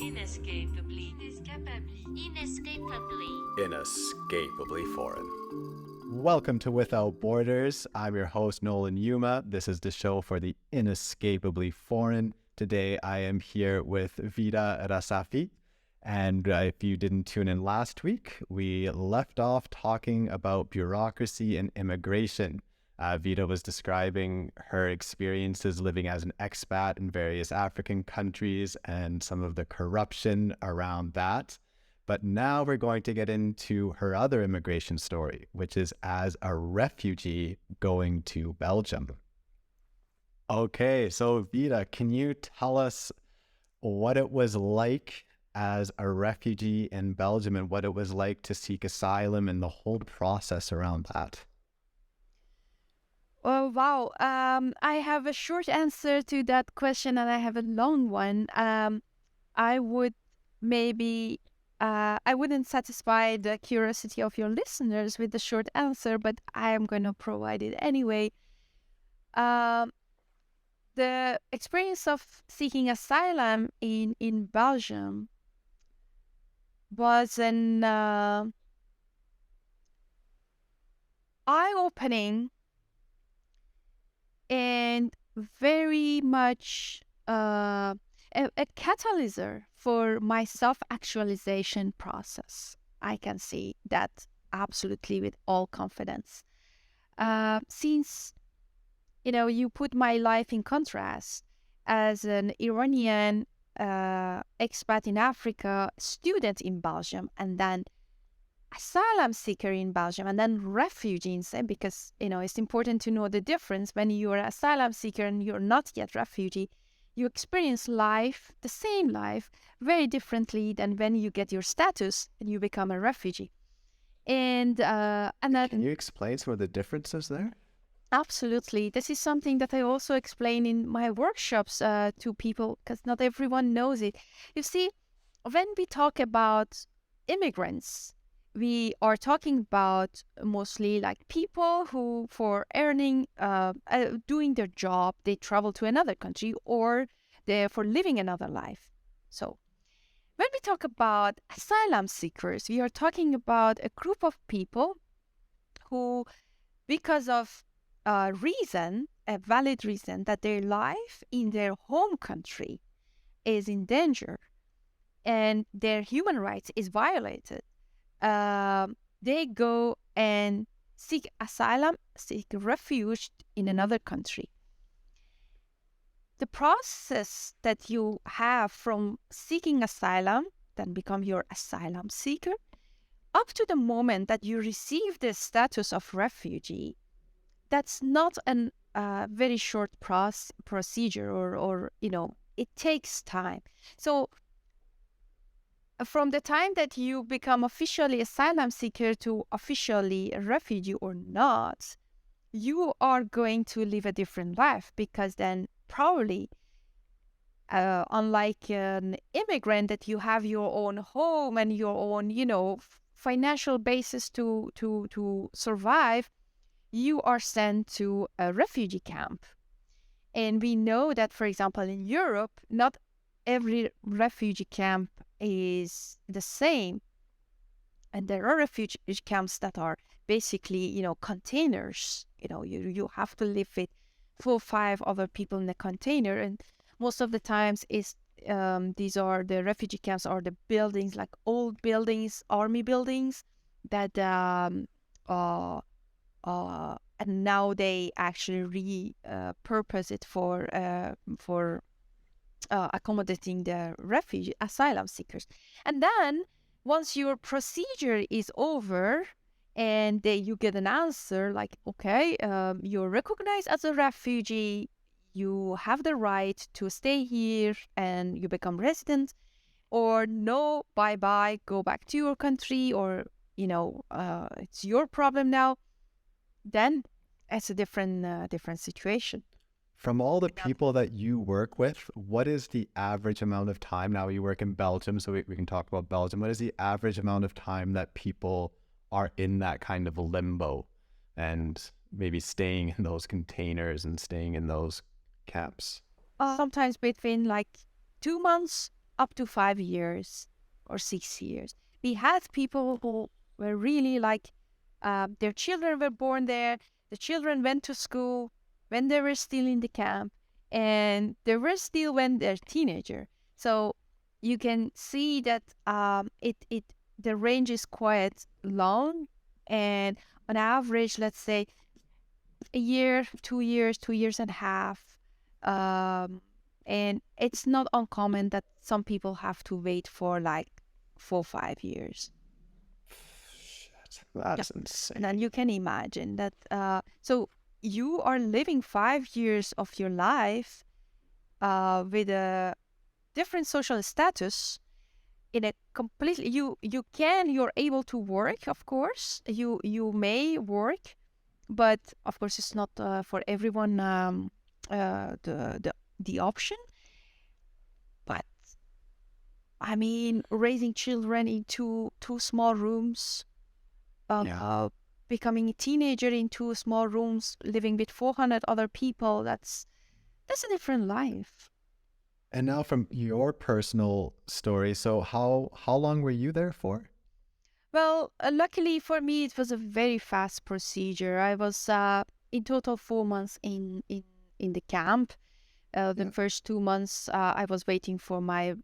Inescapably foreign. Welcome to Without Borders. I'm your host, Nolan Yuma. This is the show for the inescapably foreign. Today, I am here with Vida Rasafi. And if you didn't tune in last week, we left off talking about bureaucracy and immigration. Vida was describing her experiences living as an expat in various African countries and some of the corruption around that. But now we're going to get into her other immigration story, which is as a refugee going to Belgium. Okay, so Vida, can you tell us what it was like as a refugee in Belgium and what it was like to seek asylum and the whole process around that? Oh, wow. I have a short answer to that question and I have a long one. I would maybe, I wouldn't satisfy the curiosity of your listeners with the short answer, but I am going to provide it anyway. The experience of seeking asylum in Belgium was an eye-opening and very much a catalyst for my self-actualization process. I can say that absolutely with all confidence. Since, you put my life in contrast as an Iranian expat in Africa, student in Belgium, and then asylum seeker in Belgium, and then refugees, because, it's important to know the difference. When you're an asylum seeker and you're not yet refugee, you experience life, the same life, very differently than when you get your status and you become a refugee. And then, Can you explain some of the differences there? Absolutely. This is something that I also explain in my workshops to people, because not everyone knows it. You see, when we talk about immigrants, we are talking about mostly like people who, for earning, doing their job, they travel to another country, or they're for living another life. So when we talk about asylum seekers, we are talking about a group of people who, because of a valid reason, that their life in their home country is in danger and their human rights is violated, they go and seek asylum, seek refuge in another country. The process that you have from seeking asylum, then become your asylum seeker, up to the moment that you receive the status of refugee, that's not a very short procedure, or it takes time. So from the time that you become officially asylum seeker to officially a refugee or not, you are going to live a different life, because then probably, unlike an immigrant that you have your own home and your own, financial basis to survive, you are sent to a refugee camp. And we know that, for example, in Europe, not every refugee camp is the same. And there are refugee camps that are basically, containers. You have to live with 4 or 5 other people in a container. And most of the times these are the refugee camps, are the buildings, like old buildings, army buildings that and now they actually repurpose it for accommodating the refugee asylum seekers. And then once your procedure is over and you get an answer like, okay, you're recognized as a refugee, you have the right to stay here and you become resident, or no, bye-bye, go back to your country, or, it's your problem now, then it's a different situation. From all the people that you work with, what is the average amount of time? Now you work in Belgium, so we can talk about Belgium. What is the average amount of time that people are in that kind of limbo and maybe staying in those containers and staying in those camps? Sometimes between like 2 months up to 5 years or 6 years. We had people who were really like, their children were born there, the children went to school when they were still in the camp, and they were still when they're teenager. So you can see that the range is quite long, and on average, let's say a year, 2 years, 2 years and a half. And it's not uncommon that some people have to wait for like 4 or 5 years. Shit, that's insane. And then you can imagine that. So you are living 5 years of your life with a different social status in a completely you're able to work, of course. You may work, but of course it's not for everyone the option. But I mean, raising children in two small rooms, Yeah. becoming a teenager in two small rooms, living with 400 other people, that's a different life. And now from your personal story, so how long were you there for? Well, luckily for me, it was a very fast procedure. I was in total 4 months in the camp. The Yeah. first 2 months, I was waiting for my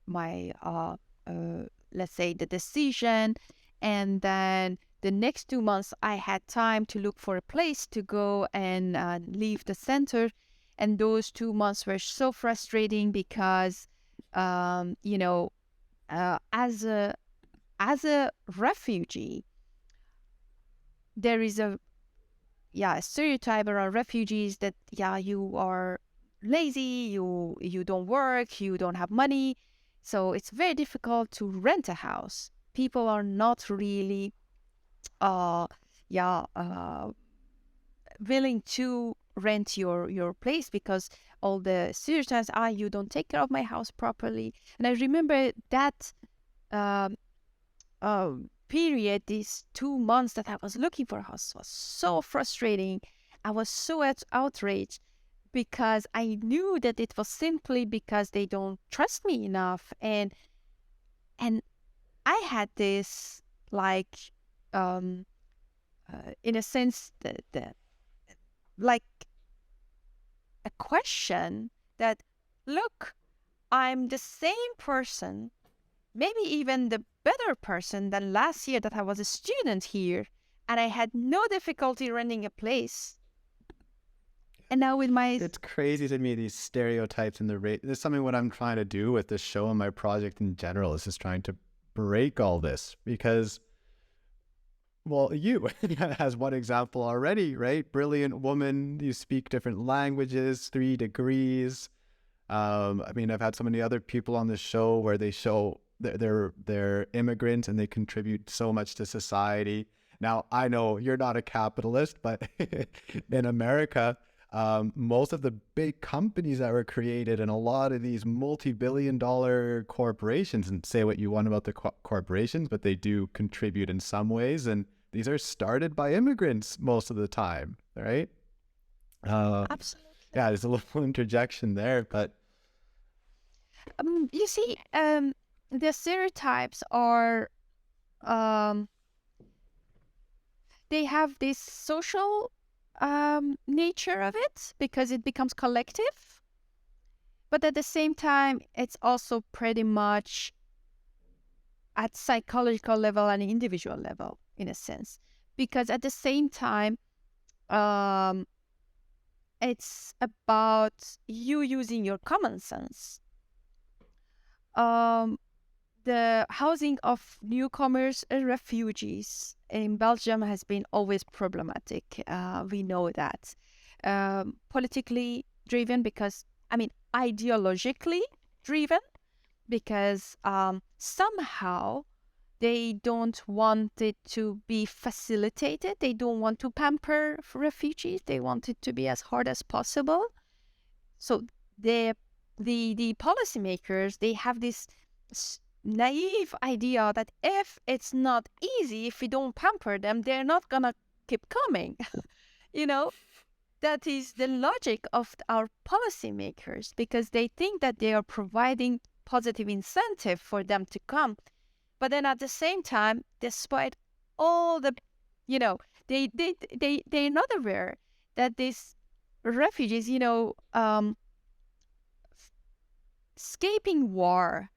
let's say the decision, and then the next 2 months, I had time to look for a place to go and leave the center. And those 2 months were so frustrating because, you know, as a refugee, there is a stereotype around refugees that you are lazy, you don't work, you don't have money, so it's very difficult to rent a house. People are not really uh yeah willing to rent your place because all the stereotypes are, you don't take care of my house properly. And I remember that um period, these 2 months that I was looking for a house was so frustrating. I was so outraged because I knew that it was simply because they don't trust me enough. And I had this like um in a sense the like a question that, look, I'm the same person, maybe even the better person than last year that I was a student here, and I had no difficulty renting a place. And now with my It's crazy to me, these stereotypes and the rate. There's something what I'm trying to do with this show and my project in general is just trying to break all this because, well, you has one example already, right? Brilliant woman. You speak different languages, 3 degrees. I mean, I've had so many other people on the show where they show they're immigrants and they contribute so much to society. Now, I know you're not a capitalist, but in America, most of the big companies that were created and a lot of these multi-billion-dollar corporations, and say what you want about the corporations, but they do contribute in some ways, and these are started by immigrants most of the time, right? absolutely. Yeah, there's a little interjection there, but You see, the stereotypes are um, they have this social nature of it because it becomes collective, but at the same time, it's also pretty much at psychological level and individual level in a sense, because at the same time, um, it's about you using your common sense. Um, the housing of newcomers and refugees in Belgium has been always problematic. We know that. Politically driven because, I mean, ideologically driven because somehow they don't want it to be facilitated. They don't want to pamper refugees. They want it to be as hard as possible. So the policymakers, they have this naive idea that if it's not easy, if we don't pamper them, they're not gonna keep coming. you know, that is the logic of our policymakers because they think that they are providing positive incentive for them to come. But then at the same time, despite all the, they're not aware that these refugees, escaping war,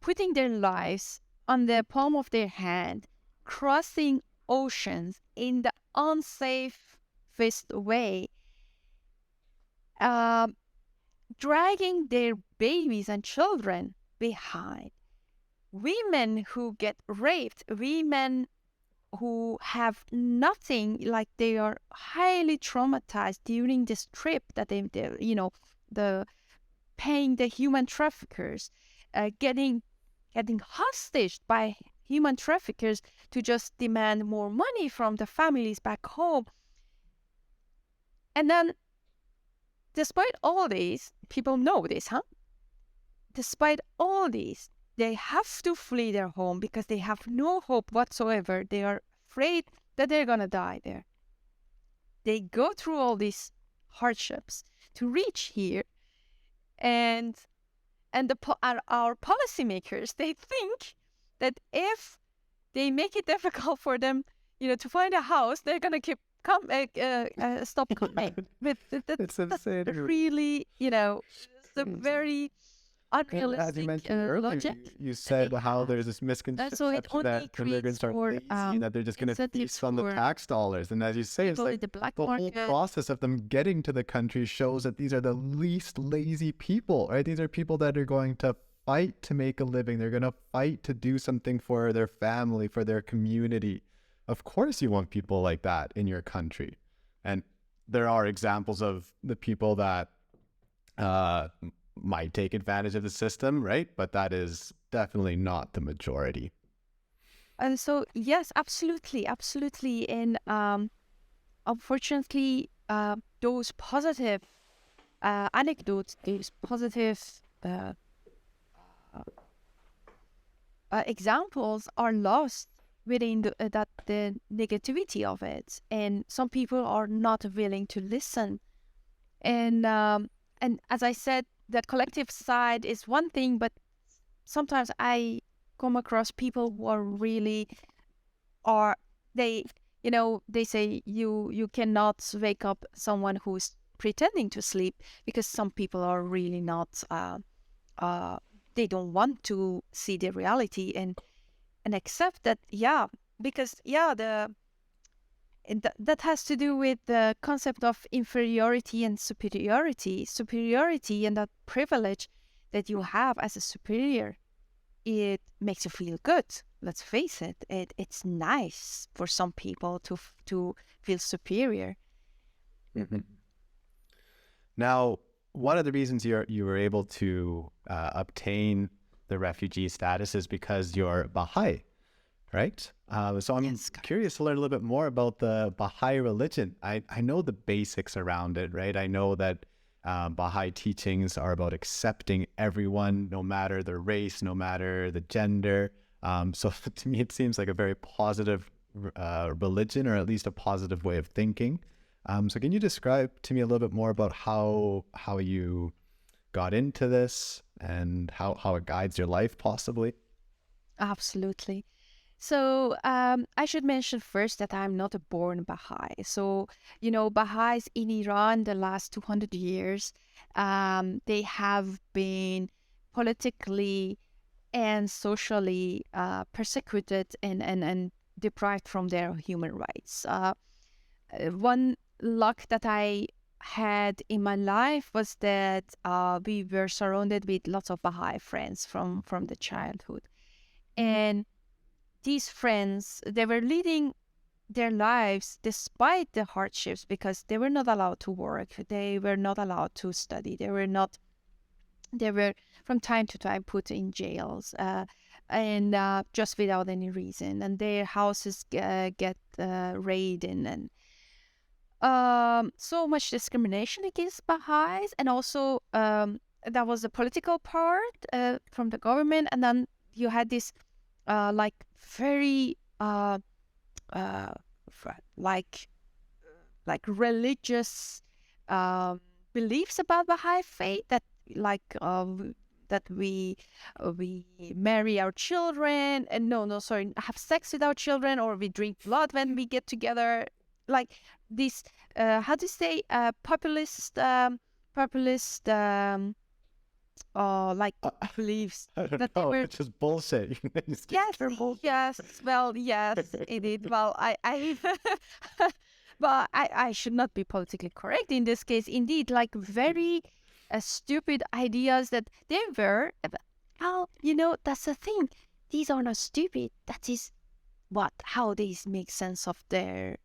putting their lives on the palm of their hand, crossing oceans in the unsafest way, dragging their babies and children behind, women who get raped, women who have nothing, like they are highly traumatized during this trip that the paying the human traffickers, getting hostage by human traffickers to just demand more money from the families back home. And then, despite all these, people know this, huh? Despite all these, they have to flee their home because they have no hope whatsoever. They are afraid that they're going to die there. They go through all these hardships to reach here. And our policymakers, they think that if they make it difficult for them, to find a house, they're going to stop coming. But It's insane. that's really, the very unrealistic As you mentioned earlier, logic. you said how there's this So it misconception only that immigrants are creates lazy and that they're just going to incentives feast on the for tax dollars. And as you say, it's people in like the black the whole market. process of them getting to the country shows that these are the least lazy people, right? These are people that are going to fight to make a living. They're going to fight to do something for their family, for their community. Of course you want people like that in your country. And there are examples of the people that might take advantage of the system, right? But that is definitely not the majority. And so, yes, absolutely. And unfortunately, those positive anecdotes, these positive examples are lost within the negativity of it. And some people are not willing to listen. And as I said, the collective side is one thing, but sometimes I come across people who are really they say you cannot wake up someone who's pretending to sleep, because some people are really not they don't want to see the reality and accept that, because that has to do with the concept of inferiority and superiority and that privilege that you have as a superior. It makes you feel good. Let's face it. It's nice for some people to feel superior. Mm-hmm. Now, one of the reasons you were able to obtain the refugee status is because you're Bahai, right? So I'm curious to learn a little bit more about the Bahai religion. I know the basics around it, right? I know that Bahai teachings are about accepting everyone, no matter their race, no matter the gender. So to me, it seems like a very positive religion, or at least a positive way of thinking. So can you describe to me a little bit more about how you got into this and how it guides your life, possibly? Absolutely. So I should mention first that I'm not a born Baha'i. So, Baha'is in Iran the last 200 years, they have been politically and socially persecuted and deprived from their human rights. One luck that I had in my life was that we were surrounded with lots of Baha'i friends from the childhood. And these friends, they were leading their lives despite the hardships, because they were not allowed to work. They were not allowed to study. They were from time to time put in jails and just without any reason. And their houses get raided, and so much discrimination against Baha'is. And also that was the political part from the government. And then you had this very like religious beliefs about Baha'i faith that that we marry our children, and sorry, have sex with our children, or we drink blood when we get together, like this how to say populist like beliefs I don't that they know. were. It's just bullshit. Just Yes, careful. yes, well, yes, indeed. Well, I but I should not be politically correct in this case. Indeed, like very stupid ideas that they were. Oh, that's the thing. These are not stupid. That is how they make sense of their,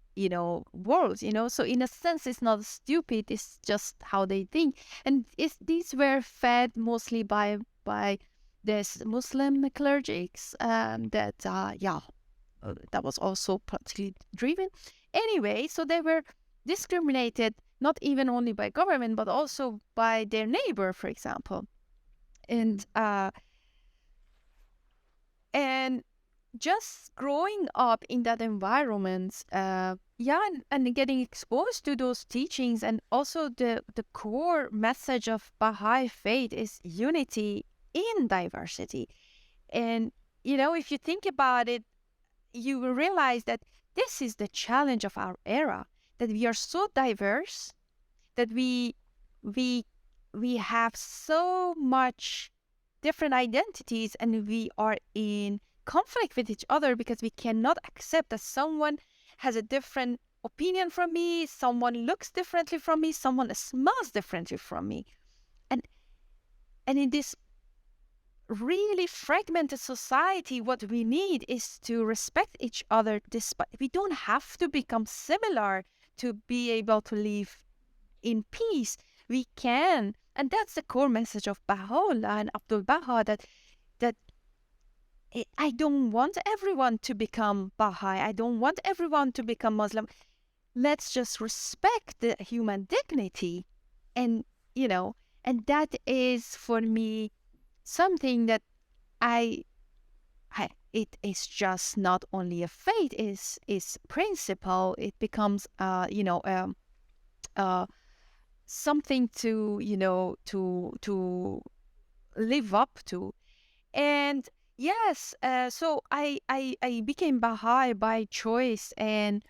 world. So in a sense, it's not stupid. It's just how they think, and these were fed mostly by this Muslim clerics, that was also politically driven. Anyway, so they were discriminated not even only by government but also by their neighbor, for example, and just growing up in that environment, and getting exposed to those teachings, and also the core message of Baha'i faith is unity in diversity. And if you think about it, you will realize that this is the challenge of our era, that we are so diverse, that we we have so much different identities, and we are in conflict with each other because we cannot accept that someone has a different opinion from me, someone looks differently from me, someone smells differently from me. And in this really fragmented society, what we need is to respect each other. Despite we don't have to become similar to be able to live in peace. We can, and that's the core message of Baha'u'llah and Abdul Baha, that I don't want everyone to become Baha'i. I don't want everyone to become Muslim. Let's just respect the human dignity, and and that is for me something that it is just not only a faith, is principle. It becomes something to to live up to. And yes, so I became Baha'i by choice, and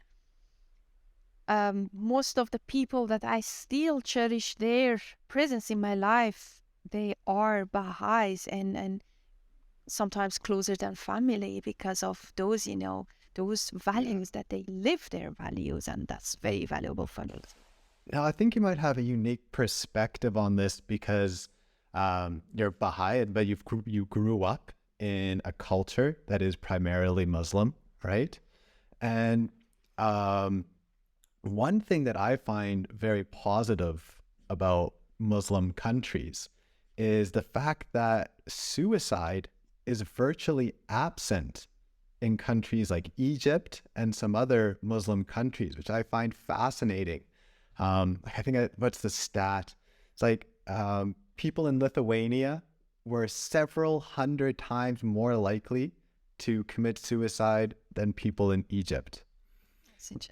most of the people that I still cherish their presence in my life, they are Baha'is, and sometimes closer than family, because of those those values, that they live their values, and that's very valuable for me. Now, I think you might have a unique perspective on this because you're Baha'i, but you grew up in a culture that is primarily Muslim, right? And one thing that I find very positive about Muslim countries is the fact that suicide is virtually absent in countries like Egypt and some other Muslim countries, which I find fascinating. I think, what's the stat? It's like people in Lithuania were several hundred times more likely to commit suicide than people in Egypt.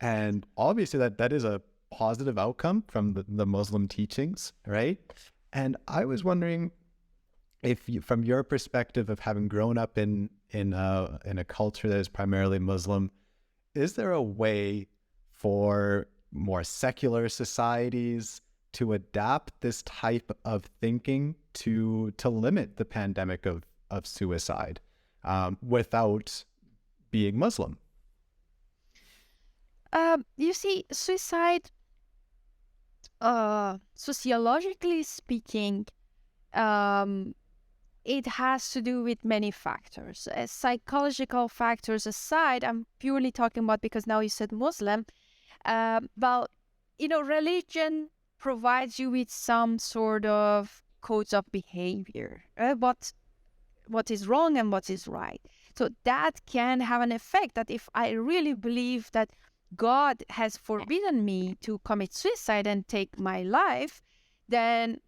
And obviously that is a positive outcome from the Muslim teachings, right? And I was wondering if you, from your perspective of having grown up in a culture that is primarily Muslim, is there a way for more secular societies to adapt this type of thinking to limit the pandemic of suicide without being Muslim? You see, suicide, sociologically speaking, it has to do with many factors. Psychological factors aside, I'm purely talking about, because now you said Muslim. Well, religion provides you with some sort of codes of behavior, what is wrong and what is right. So that can have an effect, that if I really believe that God has forbidden me to commit suicide and take my life, then,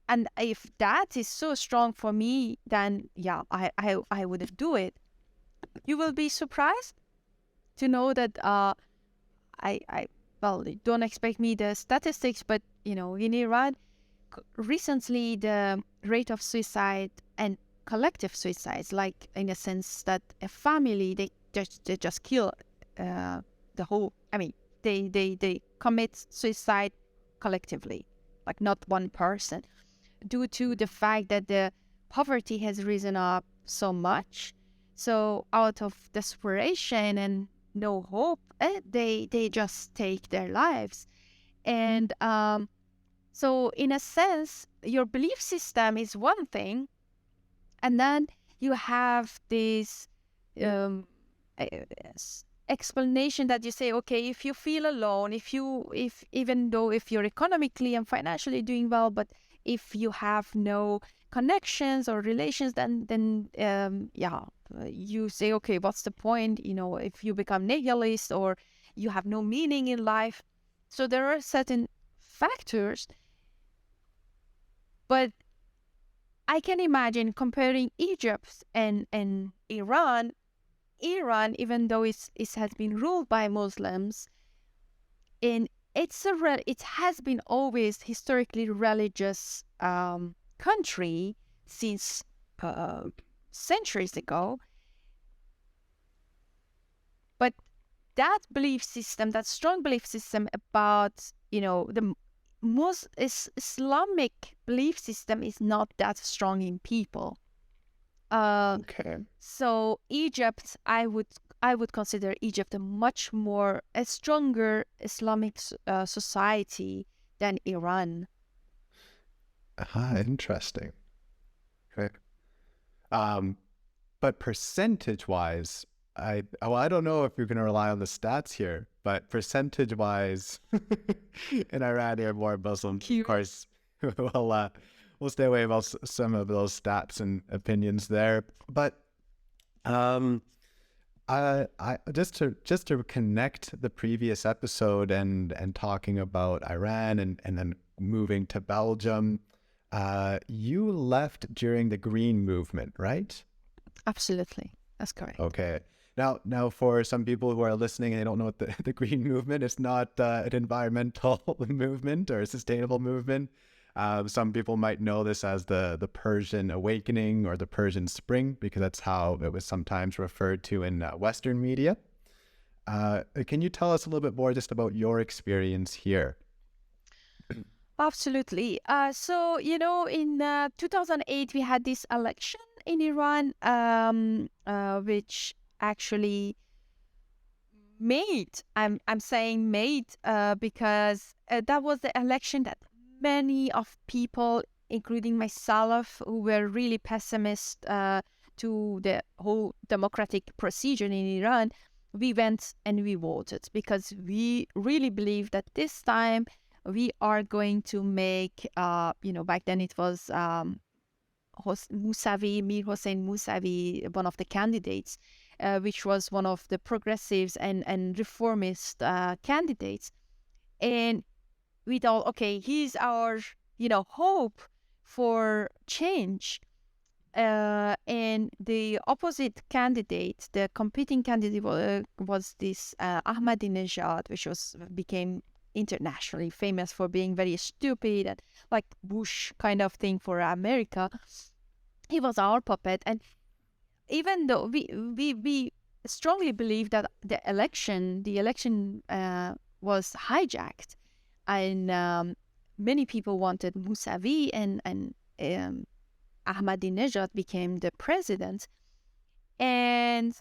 and if that is so strong for me, then yeah, I wouldn't do it. You will be surprised to know that well, don't expect me the statistics, but in Iran, recently the rate of suicide and collective suicides, like in a sense that a family, they just kill the whole, I mean, they commit suicide collectively, like not one person, due to the fact that the poverty has risen up so much. So out of desperation and no hope, they just take their lives. And so in a sense, your belief system is one thing, and then you have this um, explanation that you say, okay, if you feel alone, if even though if you're economically and financially doing well, but if you have no connections or relations, then you say, okay, what's the point? If you become nihilist or you have no meaning in life. So there are certain factors, but I can imagine comparing Egypt and Iran. Iran, even though it has been ruled by Muslims, and it has been always historically religious country since centuries ago. But that belief system, that strong belief system about the Islamic belief system is not that strong in people. Okay. So Egypt, I would consider Egypt a stronger Islamic society than Iran. Interesting. Okay. But percentage-wise, I don't know if you're going to rely on the stats here, but percentage-wise, in Iran, you're more Muslim. Of course, we'll stay away about some of those stats and opinions there. But I just to connect the previous episode and talking about Iran and then moving to Belgium, you left during the Green Movement, right? Absolutely, that's correct. Okay. Now, for some people who are listening and they don't know what the Green Movement, it's not an environmental movement or a sustainable movement. Some people might know this as the Persian Awakening or the Persian Spring, because that's how it was sometimes referred to in Western media. Can you tell us a little bit more just about your experience here? Absolutely. So, in 2008, we had this election in Iran, which actually I'm saying made, because that was the election that many of people, including myself, who were really pessimist to the whole democratic procedure in Iran, we went and we voted because we really believe that this time we are going to make, back then it was Mir Hossein Mousavi, one of the candidates, which was one of the progressives and reformist candidates. And we thought, okay, he's our, hope for change. And the opposite candidate, the competing candidate was this Ahmadinejad, which became internationally famous for being very stupid and like Bush kind of thing for America. He was our puppet, and even though we strongly believe that the election was hijacked, and many people wanted Mousavi, and Ahmadinejad became the president, and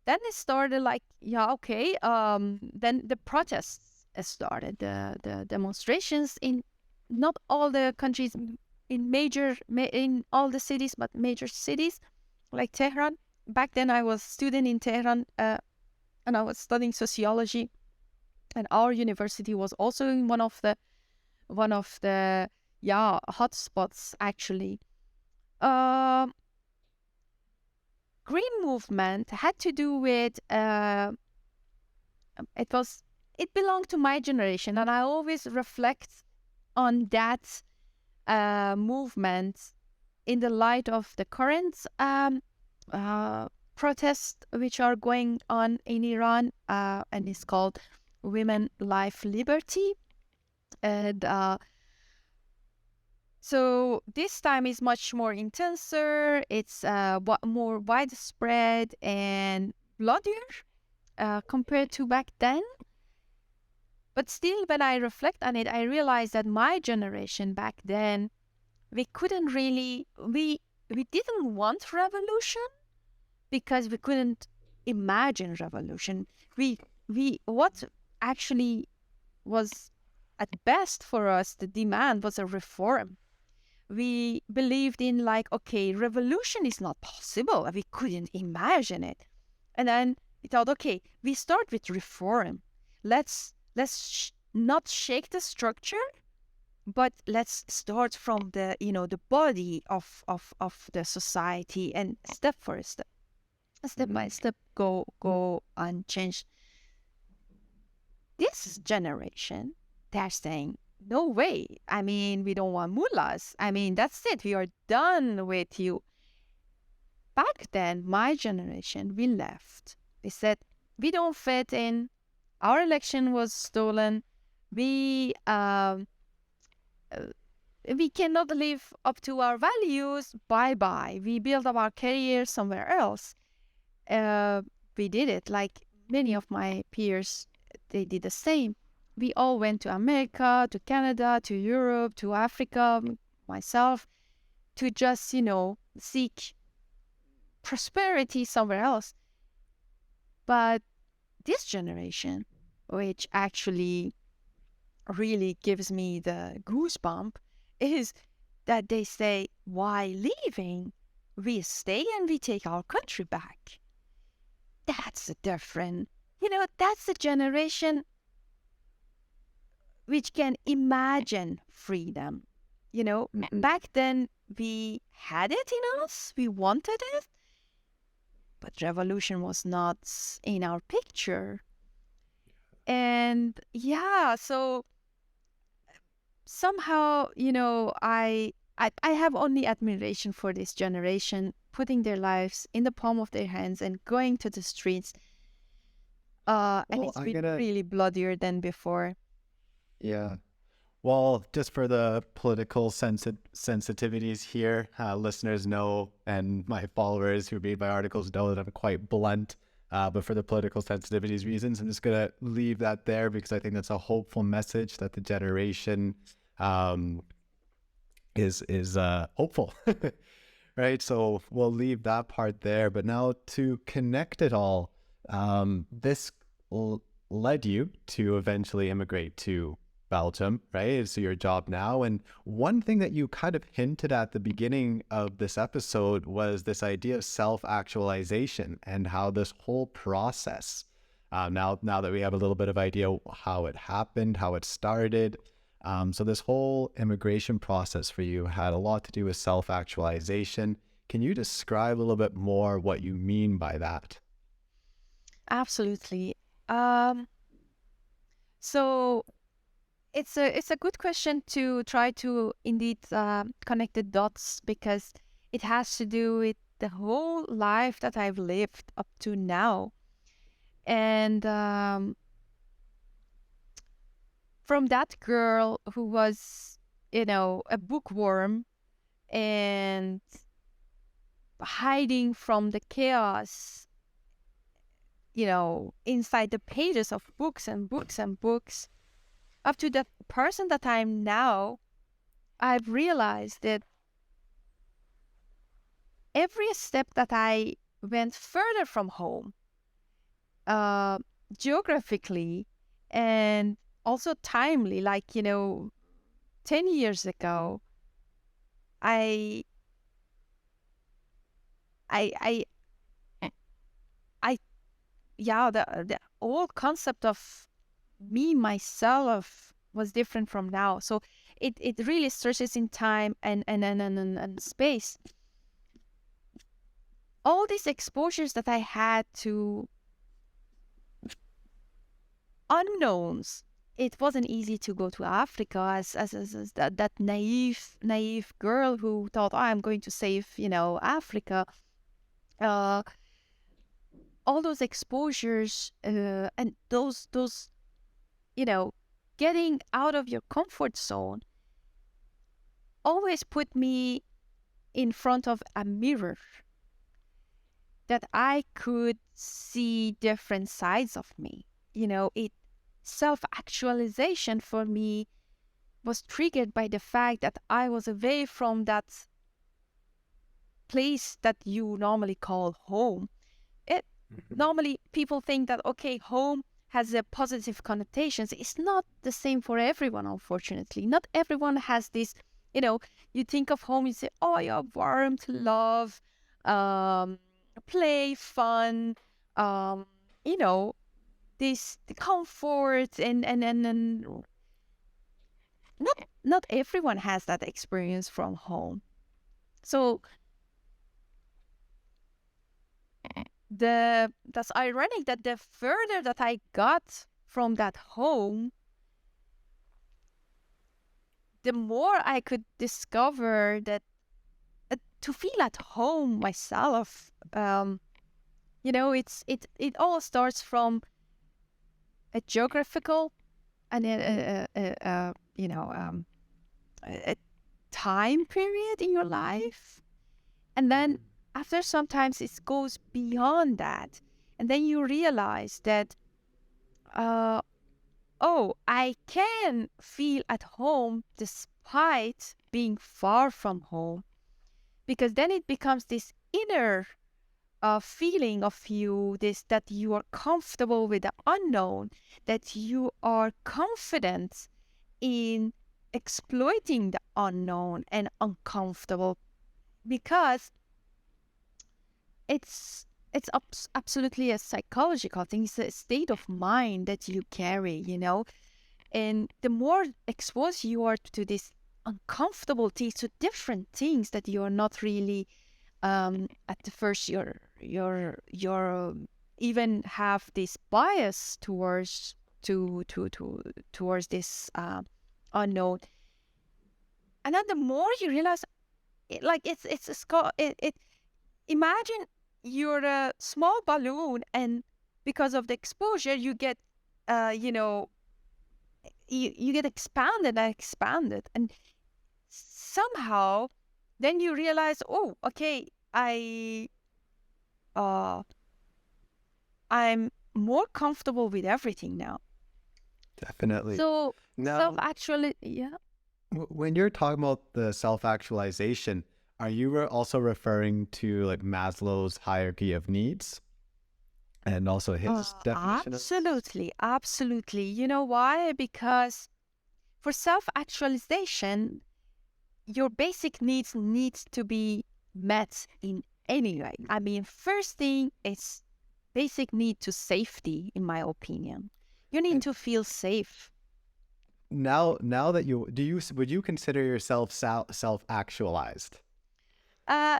then it started like, yeah, okay. Then the protests started, the demonstrations in not all the countries, in all the cities, but major cities like Tehran. Back then, I was student in Tehran, and I was studying sociology, and our university was also in one of the hotspots actually. Green movement had to do with it belonged to my generation, and I always reflect on that movement in the light of the current protests which are going on in Iran, and it's called Women, Life, Liberty. And So this time is much more intenser. It's more widespread and bloodier compared to back then. But still, when I reflect on it, I realize that my generation back then, we couldn't really, we didn't want revolution because we couldn't imagine revolution. What actually was at best for us, the demand was a reform. We believed in like, okay, revolution is not possible. We couldn't imagine it. And then we thought, okay, we start with reform. Let's not shake the structure, but let's start from the body of the society, and step for step by step, go and change. This generation, they're saying, no way. I mean, we don't want mullahs. I mean, that's it. We are done with you. Back then, my generation, we left. We said, we don't fit in. Our election was stolen. We cannot live up to our values. Bye-bye. We build up our career somewhere else. We did it. Like many of my peers, they did the same. We all went to America, to Canada, to Europe, to Africa, myself, to just, seek prosperity somewhere else. But this generation, which actually really gives me the goosebump, is that they say, why leaving? We stay and we take our country back. That's a different, that's a generation which can imagine freedom. Back then we had it in us, we wanted it, but revolution was not in our picture. And so somehow, I have only admiration for this generation, putting their lives in the palm of their hands and going to the streets. And it's been really bloodier than before. Yeah. Well, just for the political sensitivities here, listeners know, and my followers who read my articles know that I'm quite blunt. But for the political sensitivities reasons, I'm just going to leave that there because I think that's a hopeful message that the generation is hopeful, right? So we'll leave that part there. But now to connect it all, this led you to eventually immigrate to Belgium, right? So your job now. And one thing that you kind of hinted at the beginning of this episode was this idea of self-actualization and how this whole process, now that we have a little bit of idea how it happened, how it started. So this whole immigration process for you had a lot to do with self-actualization. Can you describe a little bit more what you mean by that? Absolutely. So it's a good question to try to indeed connect the dots, because it has to do with the whole life that I've lived up to now. And from that girl who was, a bookworm and hiding from the chaos, inside the pages of books and books and books, up to the person that I'm now, I've realized that every step that I went further from home, geographically and also timely, like, 10 years ago, I, I, I, the whole concept of me, myself was different from now. So it really stretches in time and space. All these exposures that I had to unknowns. It wasn't easy to go to Africa as that naive girl who thought, oh, I'm going to save, Africa. All those exposures and those getting out of your comfort zone, always put me in front of a mirror that I could see different sides of me. It self-actualization for me was triggered by the fact that I was away from that place that you normally call home. It normally people think that okay, home has a positive connotations. It's not the same for everyone, unfortunately. Not everyone has this. You think of home, you say, oh, yeah, warmth, love, play, fun, um, you know, this the comfort and not everyone has that experience from home. So that's ironic that the further that I got from that home, the more I could discover that to feel at home myself. It all starts from a geographical and a time period in your life, and then after sometimes it goes beyond that, and then you realize that uh, oh, I can feel at home despite being far from home, because then it becomes this inner feeling of you, this that you are comfortable with the unknown, that you are confident in exploiting the unknown and uncomfortable, because it's absolutely a psychological thing. It's a state of mind that you carry. And the more exposed you are to this uncomfortable things, to different things that you're not really at the first you're even have this bias towards this unknown. And then the more you realize it's a imagine you're a small balloon, and because of the exposure you get you know you get expanded, and somehow then you realize, oh, okay, uh I'm more comfortable with everything now. Definitely. So Now, yeah. when you're talking about the self-actualization, are you also referring to like Maslow's hierarchy of needs and also his definition of? Absolutely. You know why? Because for self-actualization, your basic needs to be met in any way. I mean, first thing is basic need to safety, in my opinion. You need And to feel safe. now that would you consider yourself self-actualized? Uh,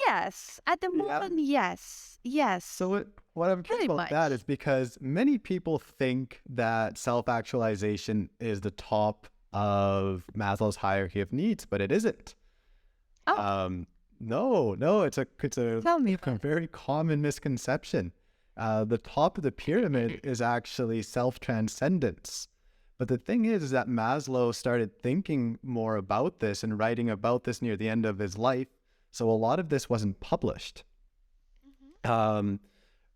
yes. At the Yeah. moment, yes. Yes. So what I'm curious Very about that is much. because many people think that self-actualization is the top of Maslow's hierarchy of needs, but it isn't. Oh, No, it's tell me a about it. very common misconception. The top of the pyramid is actually self-transcendence. But the thing is that Maslow started thinking more about this and writing about this near the end of his life. So a lot of this wasn't published. Um,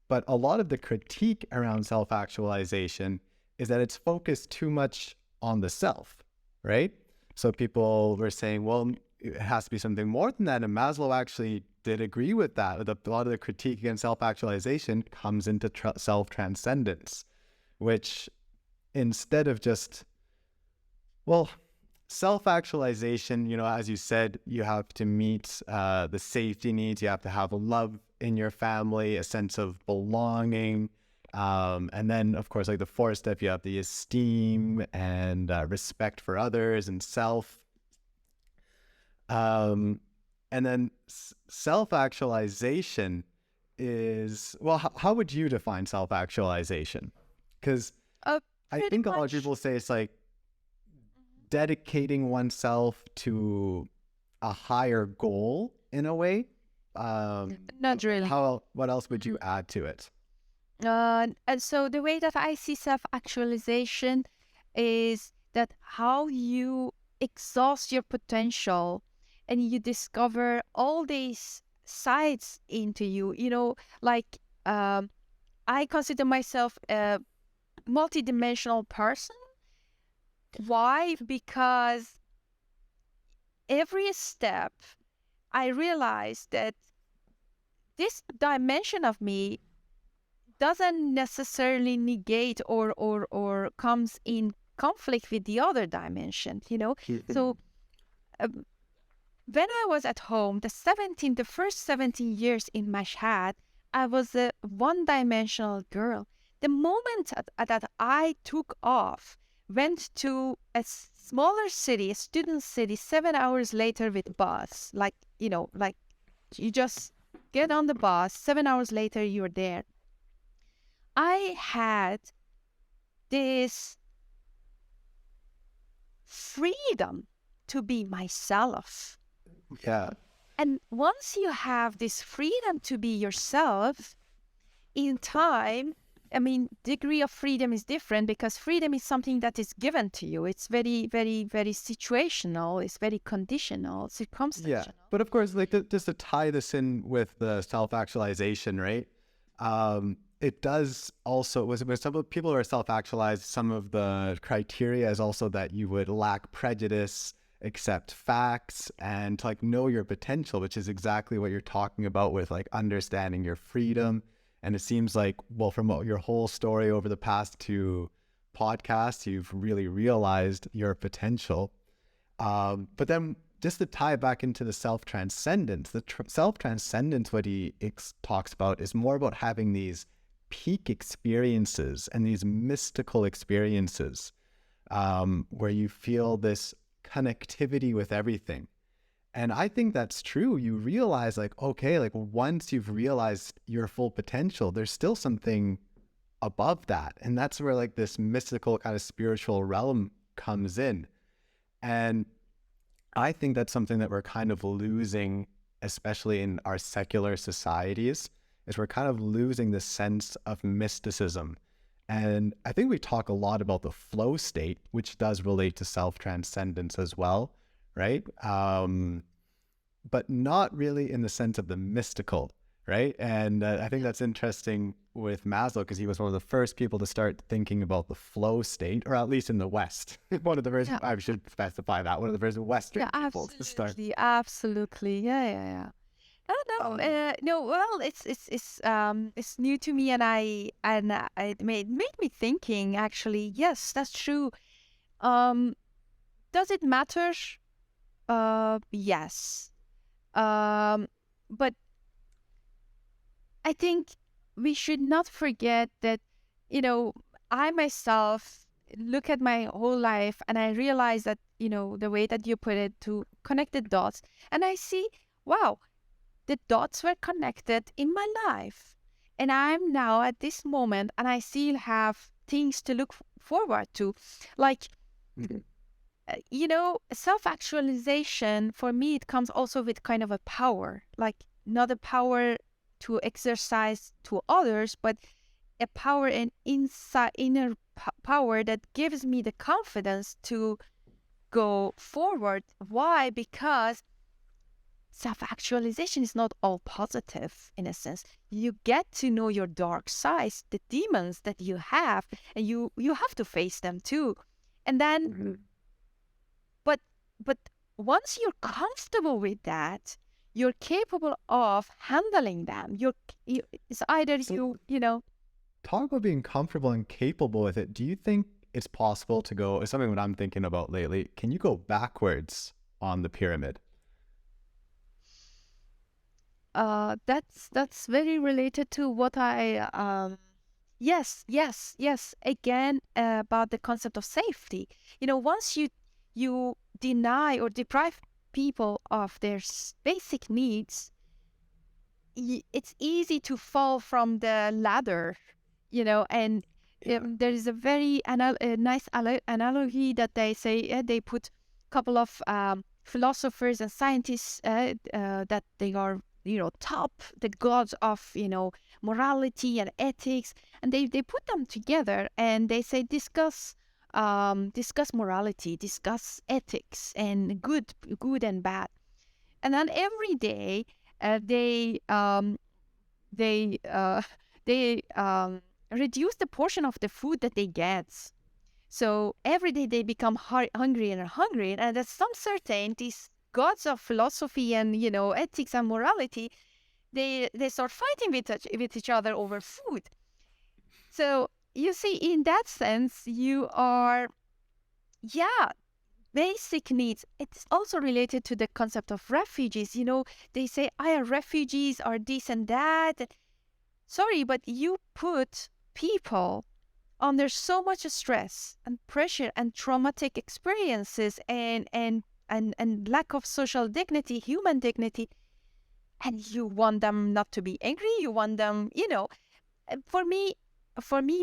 but a lot of the critique around self-actualization is that it's focused too much on the self, right? So people were saying, well, it has to be something more than that. And Maslow actually did agree with that. A lot of the critique against self-actualization comes into self-transcendence, which instead of just, well, self-actualization, as you said, you have to meet the safety needs. You have to have a love in your family, a sense of belonging. And then, of course, like the fourth step, you have the esteem and respect for others and self. And then self-actualization is, well, how would you define self-actualization? Because Uh, I Pretty think a lot of much. people say it's like dedicating oneself to a higher goal in a way. Not really. What else would you add to it? And so the way that I see self-actualization is that how you exhaust your potential and you discover all these sides into you, like I consider myself a multidimensional person. Why? Because every step I realized that this dimension of me doesn't necessarily negate or comes in conflict with the other dimension, So um, when I was at home, the first 17 years in Mashhad, I was a one-dimensional girl. The moment that I took off, went to a smaller city, a student city, 7 hours later with bus, like you just get on the bus, 7 hours later you're there. I had this freedom to be myself. Yeah. And once you have this freedom to be yourself, in time, I mean, degree of freedom is different because freedom is something that is given to you. It's very, very, very situational. It's very conditional, circumstantial. Yeah. But of course, like just to tie this in with the self-actualization, right? It does also, when some people are self-actualized, some of the criteria is also that you would lack prejudice, accept facts, and to like know your potential, which is exactly what you're talking about with like understanding your freedom. And it seems like, well, from your whole story over the past 2 podcasts, you've really realized your potential. But then just to tie it back into the self-transcendence, self-transcendence, what he talks about is more about having these peak experiences and these mystical experiences where you feel this connectivity with everything. And I think that's true. You realize like, okay, like once you've realized your full potential, there's still something above that. And that's where like this mystical kind of spiritual realm comes in. And I think that's something that we're kind of losing, especially in our secular societies, is we're kind of losing the sense of mysticism. And I think we talk a lot about the flow state, which does relate to self-transcendence as well, right? But not really in the sense of the mystical, right? And I think that's interesting with Maslow because he was one of the first people to start thinking about the flow state, or at least in the West. One of the first, I should specify that, one of the first Western people to start. Absolutely. Yeah. No. Well, it's new to me, and it made me thinking. Actually, yes, that's true. Does it matter? Yes. But I think we should not forget that, I myself look at my whole life and I realize that, the way that you put it, to connect the dots, and I see, wow, the dots were connected in my life. And I'm now at this moment and I still have things to look forward to. Like, self-actualization, for me, it comes also with kind of a power, like not a power to exercise to others, but a power and inner power that gives me the confidence to go forward. Why? Because self-actualization is not all positive in a sense. You get to know your dark sides, the demons that you have, and you have to face them too. And then, but once you're comfortable with that, you're capable of handling them. It's either Talk about being comfortable and capable with it. Do you think it's possible to go, it's something that I'm thinking about lately, can you go backwards on the pyramid? That's very related to what I yes. Again, about the concept of safety. Once you deny or deprive people of their basic needs, it's easy to fall from the ladder, and there is a very nice analogy that they say. They put a couple of philosophers and scientists that they are, top, the gods of, morality and ethics, and they put them together and they say, discuss discuss morality, discuss ethics, and good and bad. And then every day, they they uh, they reduce the portion of the food that they get. So every day they become hungrier and hungrier, and at some certain these gods of philosophy and ethics and morality, they start fighting with each other over food. So you see, in that sense, you are, yeah, basic needs. It's also related to the concept of refugees. They say, refugees are this and that. Sorry, but you put people under so much stress and pressure and traumatic experiences and lack of social dignity, human dignity, and you want them not to be angry. You want them, for me,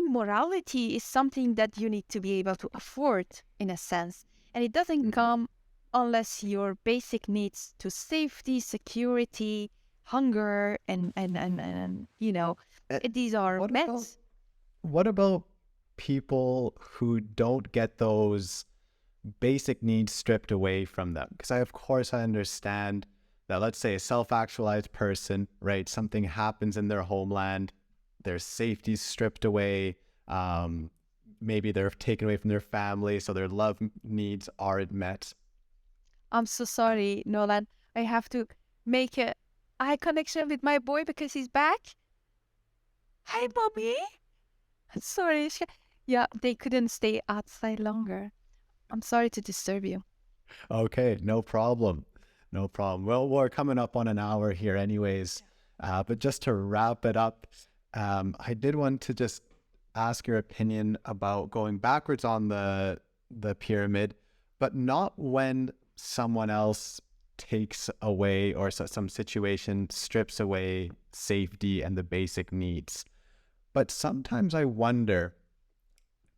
morality is something that you need to be able to afford in a sense. And it doesn't come unless your basic needs to safety, security, hunger, and these are What met. What about people who don't get those basic needs stripped away from them? Because of course, I understand that, let's say, a self-actualized person, right? Something happens in their homeland, their safety's stripped away, maybe they're taken away from their family, so their love needs aren't met. I'm so sorry, Nolan. I have to make a eye connection with my boy because he's back. Hi, Bobby. Sorry. Yeah, they couldn't stay outside longer. I'm sorry to disturb you. Okay, no problem. No problem. Well, we're coming up on an hour here anyways. But just to wrap it up, I did want to just ask your opinion about going backwards on the pyramid, but not when someone else takes away or some situation strips away safety and the basic needs. But sometimes I wonder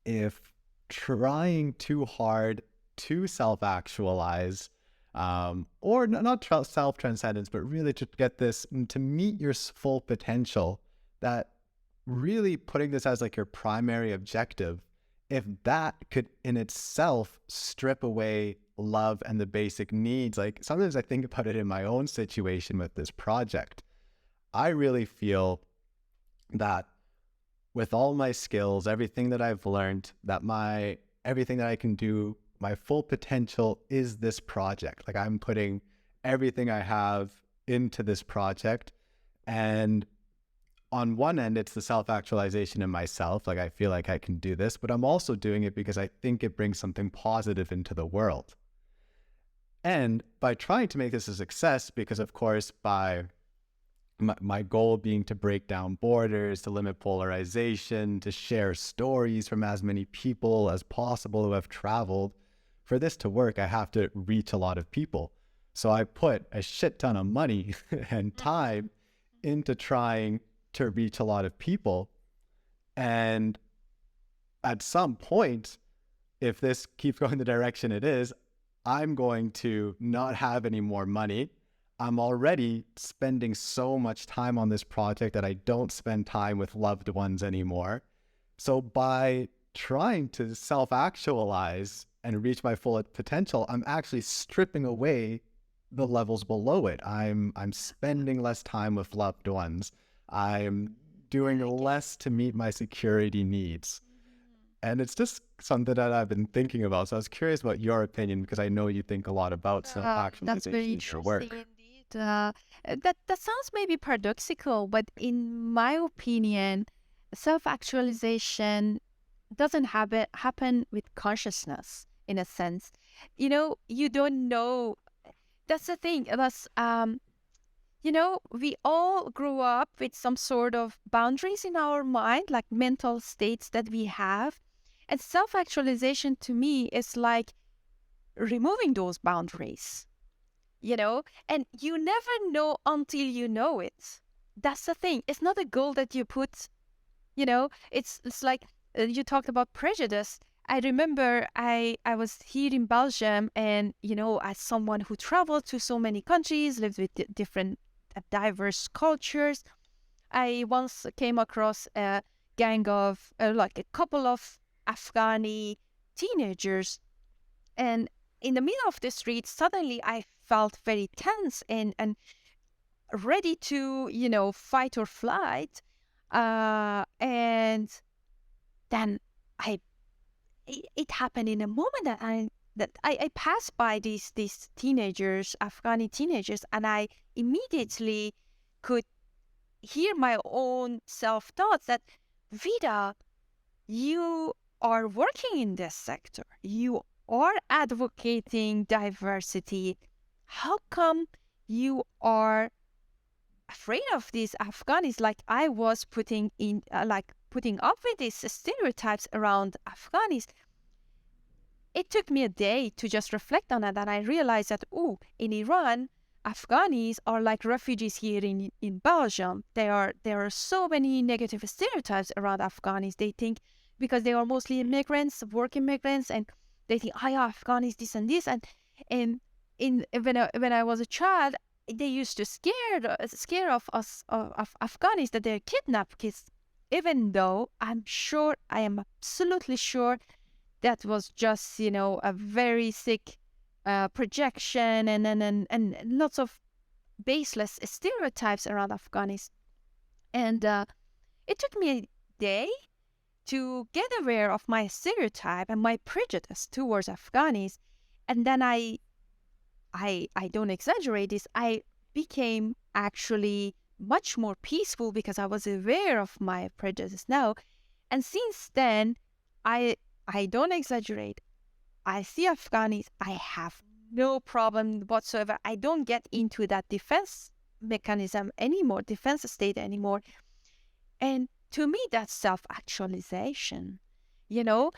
if trying too hard to self-actualize, or not self-transcendence, but really to get this, to meet your full potential, that really putting this as like your primary objective, if that could in itself strip away love and the basic needs. Like sometimes I think about it in my own situation with this project. I really feel that with all my skills, everything that I've learned, that everything that I can do, my full potential is this project. Like I'm putting everything I have into this project. And on one end, it's the self-actualization in myself. Like I feel like I can do this, but I'm also doing it because I think it brings something positive into the world. And by trying to make this a success, because of course, by my goal being to break down borders, to limit polarization, to share stories from as many people as possible who have traveled. For this to work, I have to reach a lot of people. So I put a shit ton of money and time into trying to reach a lot of people. And at some point, if this keeps going the direction it is, I'm going to not have any more money. I'm already spending so much time on this project that I don't spend time with loved ones anymore. So by trying to self-actualize and reach my full potential, I'm actually stripping away the levels below it. I'm spending less time with loved ones. I'm doing less to meet my security needs. And it's just something that I've been thinking about. So I was curious about your opinion, because I know you think a lot about self-actualization That's very in your interesting work. indeed. That sounds maybe paradoxical, but in my opinion, self-actualization doesn't happen with consciousness in a sense. You don't know. That's the thing. We all grew up with some sort of boundaries in our mind, like mental states that we have. And self-actualization to me is like removing those boundaries, and you never know until you know it. That's the thing. It's not a goal that you put, it's like you talked about prejudice. I remember I was here in Belgium, and, as someone who traveled to so many countries, lived with different diverse cultures, I once came across a gang of, like a couple of Afghani teenagers. And in the middle of the street, suddenly I felt very tense and ready to, fight or flight. And then I it happened in a moment that I passed by these teenagers, Afghani teenagers, and I immediately could hear my own self thoughts that, Vida, you are working in this sector. You are advocating diversity. How come you are afraid of these Afghanis? Like I was putting up with these stereotypes around Afghanis. It took me a day to just reflect on it, and I realized that, in Iran, Afghanis are like refugees here in Belgium. There are so many negative stereotypes around Afghanis. They think because they are mostly immigrants, work immigrants, and they think, yeah, Afghanis this and this. And when I was a child, they used to scare of us of Afghanis that they're kidnapped kids, even though I am absolutely sure that was just, a very sick projection and lots of baseless stereotypes around Afghanis. And it took me a day to get aware of my stereotype and my prejudice towards Afghanis. And then I don't exaggerate this, I became actually much more peaceful because I was aware of my prejudice now. And since then, I don't exaggerate. I see Afghanis, I have no problem whatsoever. I don't get into that defense mechanism anymore, defense state anymore. And to me, that's self-actualization, Yeah.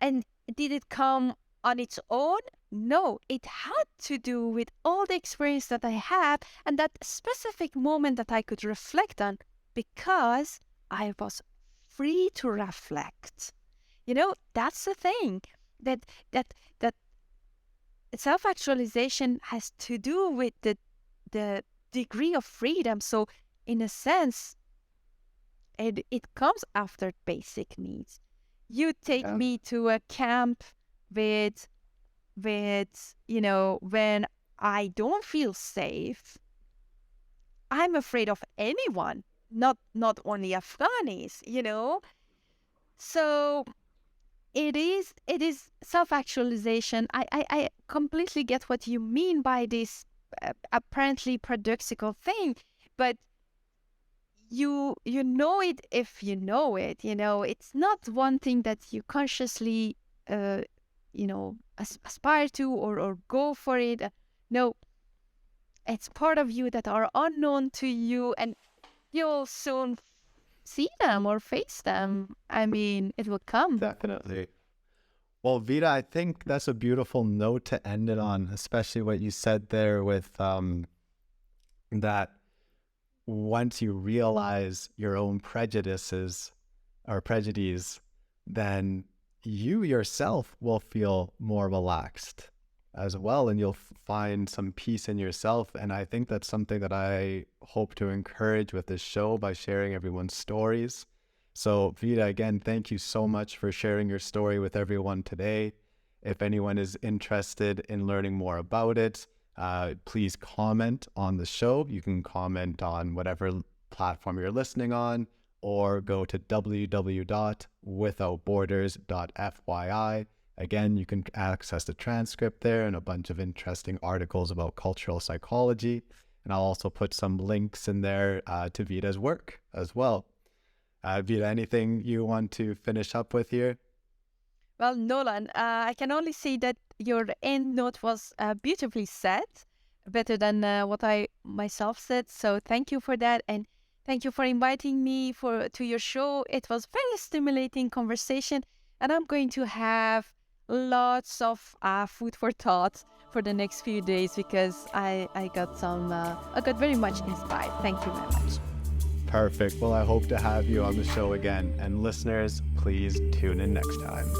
And did it come on its own? No, it had to do with all the experience that I had and that specific moment that I could reflect on, because I was free to reflect. That's the thing, that self-actualization has to do with the degree of freedom. So in a sense, it comes after basic needs. You take Yeah. me to a camp with when I don't feel safe, I'm afraid of anyone, not only Afghanis, So it is self-actualization. I completely get what you mean by this apparently paradoxical thing, but you know it if you know it. It's not one thing that you consciously aspire to or go for it. No, it's part of you that are unknown to you, and you'll soon see them or face them. I mean, it will come. Definitely. Well, Vida, I think that's a beautiful note to end it on, especially what you said there with that once you realize your own prejudices or prejudices, then you yourself will feel more relaxed as well, and you'll find some peace in yourself. And I think that's something that I hope to encourage with this show by sharing everyone's stories. So Vida, again, thank you so much for sharing your story with everyone today. If anyone is interested in learning more about it, please comment on the show. You can comment on whatever platform you're listening on, or go to www.withoutborders.fyi. Again, you can access the transcript there and a bunch of interesting articles about cultural psychology. And I'll also put some links in there to Vida's work as well. Vida, anything you want to finish up with here? Well, Nolan, I can only say that your end note was beautifully said, better than what I myself said. So thank you for that, and thank you for inviting me to your show. It was very stimulating conversation, and I'm going to have lots of food for thought for the next few days, because I got very much inspired. Thank you very much. Perfect. Well, I hope to have you on the show again. And listeners, please tune in next time.